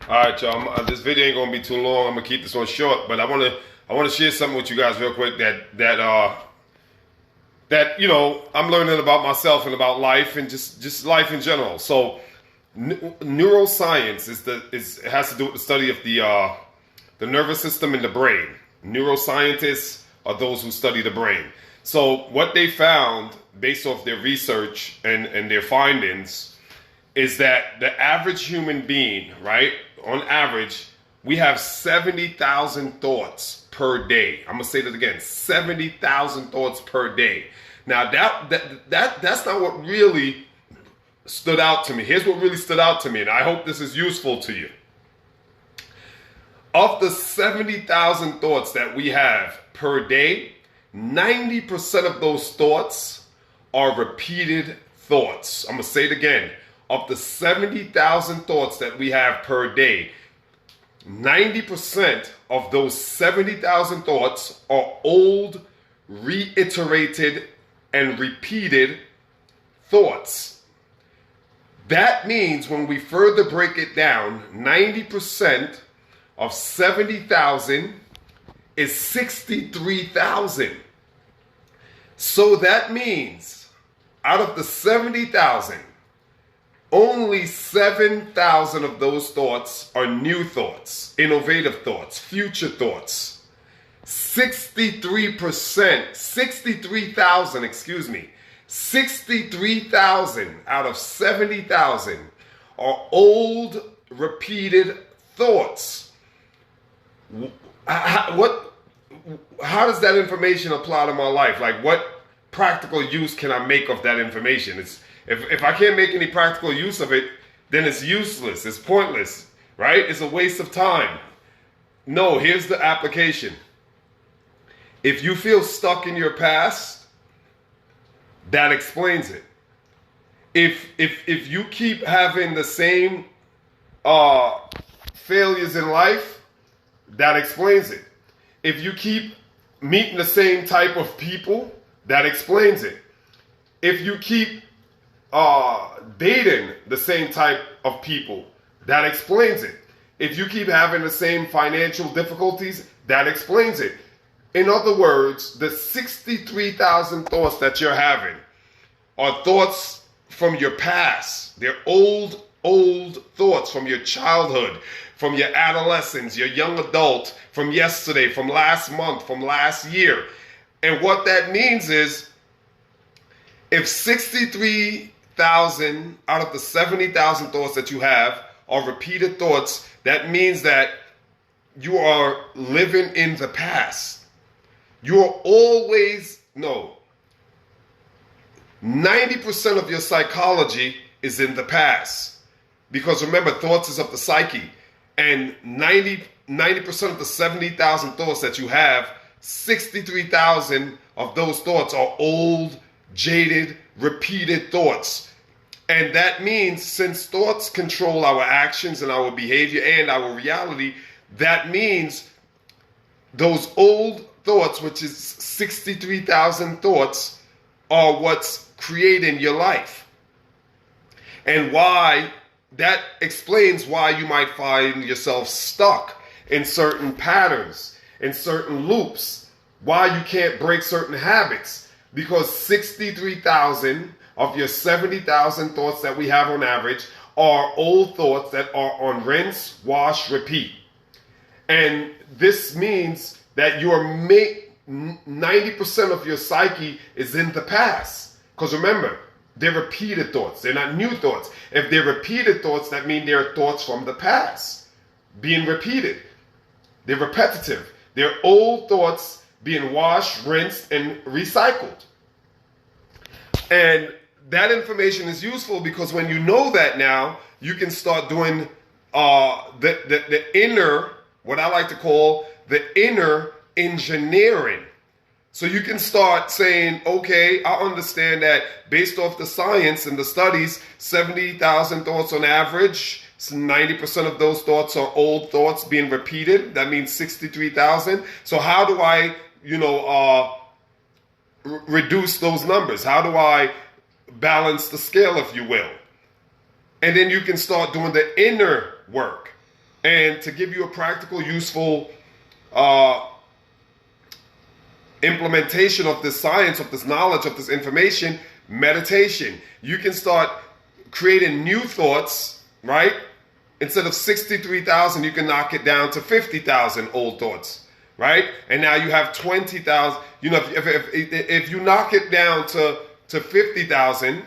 All right, y'all. This video ain't gonna be too long. I'm gonna keep this one short, but I wanna share something with you guys real quick that I'm learning about myself and about life and just life in general. So neuroscience has to do with the study of the nervous system and the brain. Neuroscientists are those who study the brain. So what they found based off their research and their findings is that the average human being, right, on average, we have 70,000 thoughts per day. I'm gonna say that again, 70,000 thoughts per day. Now that's not what really stood out to me. Here's what really stood out to me, and I hope this is useful to you. Of the 70,000 thoughts that we have per day, 90% of those thoughts are repeated thoughts. I'm gonna say it again. Of the 70,000 thoughts that we have per day, 90% of those 70,000 thoughts are old, reiterated, and repeated thoughts. That means when we further break it down, 90% of 70,000 is 63,000. So that means out of the 70,000, only 7,000 of those thoughts are new thoughts, innovative thoughts, future thoughts. 63,000 out of 70,000 are old, repeated thoughts. How does that information apply to my life? Like, what practical use can I make of that information? If I can't make any practical use of it, then it's useless. It's pointless, right? It's a waste of time. No, here's the application. If you feel stuck in your past, that explains it. If you keep having the same failures in life, that explains it. If you keep meeting the same type of people, that explains it. If you keep dating the same type of people, that explains it. If you keep having the same financial difficulties, that explains it. In other words, the 63,000 thoughts that you're having are thoughts from your past. They're old thoughts from your childhood, from your adolescence, your young adult, from yesterday, from last month, from last year. And what that means is, if 63,000 out of the 70,000 thoughts that you have are repeated thoughts, that means that you are living in the past. You are 90% of your psychology is in the past. Because remember, thoughts is of the psyche. And 90% of the 70,000 thoughts that you have, 63,000 of those thoughts are old, jaded, repeated thoughts. And that means, since thoughts control our actions and our behavior and our reality, that means those old thoughts, which is 63,000 thoughts, are what's creating your life. And why that explains why you might find yourself stuck in certain patterns, in certain loops, why you can't break certain habits, because 63,000 of your 70,000 thoughts that we have on average are old thoughts that are on rinse, wash, repeat. And this means that 90% of your psyche is in the past. Because remember, they're repeated thoughts. They're not new thoughts. If they're repeated thoughts, that means they're thoughts from the past being repeated. They're repetitive. They're old thoughts being washed, rinsed, and recycled. And that information is useful because when you know that now, you can start doing the inner, what I like to call the inner engineering. So you can start saying, okay, I understand that based off the science and the studies, 70,000 thoughts on average, so 90% of those thoughts are old thoughts being repeated. That means 63,000. So how do I, reduce those numbers? How do I balance the scale, if you will? And then you can start doing the inner work. And to give you a practical, useful implementation of this science, of this knowledge, of this information, meditation. You can start creating new thoughts, right? Instead of 63,000, you can knock it down to 50,000 old thoughts, right? And now you have 20,000. You know, if you knock it down to 50,000,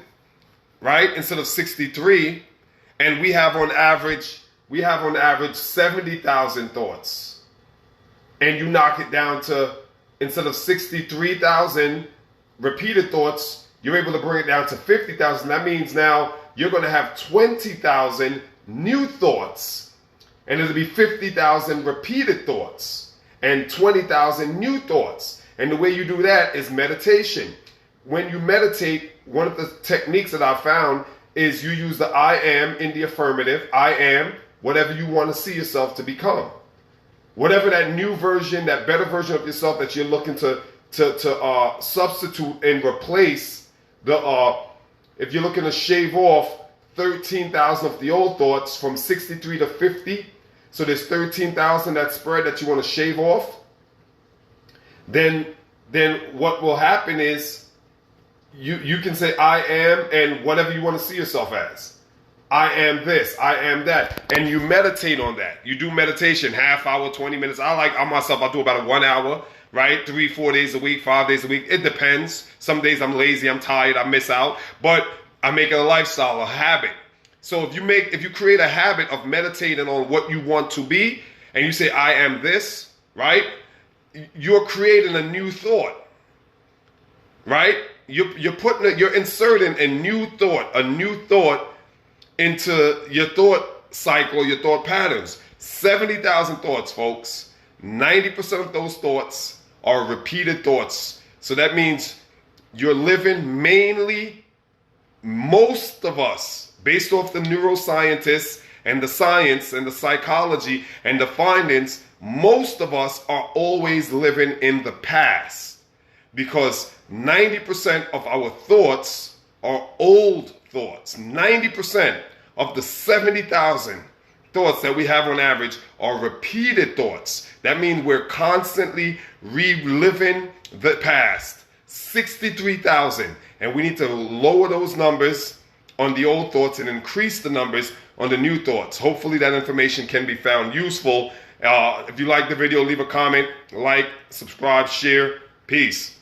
right, instead of 63, and we have on average 70,000 thoughts, and you knock it down to, instead of 63,000 repeated thoughts, you're able to bring it down to 50,000. That means now you're going to have 20,000 new thoughts, and it'll be 50,000 repeated thoughts and 20,000 new thoughts. And the way you do that is meditation. When you meditate, one of the techniques that I found is you use the I am in the affirmative. I am whatever you want to see yourself to become. Whatever that new version, that better version of yourself that you're looking to substitute and replace if you're looking to shave off 13,000 of the old thoughts from 63 to 50, so there's 13,000 that spread that you want to shave off, then what will happen is you can say I am and whatever you want to see yourself as. I am this, I am that. And you meditate on that. You do meditation, half hour, 20 minutes. I do about 1 hour, right? 3-4 days a week, 5 days a week. It depends. Some days I'm lazy, I'm tired, I miss out. But I make it a lifestyle, a habit. So if you create a habit of meditating on what you want to be, and you say, I am this, right? You're creating a new thought, right? You're inserting a new thought into your thought cycle, your thought patterns. 70,000 thoughts, folks. 90% of those thoughts are repeated thoughts. So that means you're living mainly, most of us, based off the neuroscientists and the science and the psychology and the findings, most of us are always living in the past, because 90% of our thoughts are old thoughts. 90% of the 70,000 thoughts that we have on average are repeated thoughts. That means we're constantly reliving the past. 63,000. And we need to lower those numbers on the old thoughts and increase the numbers on the new thoughts. Hopefully that information can be found useful. If you like the video, leave a comment, like, subscribe, share. Peace.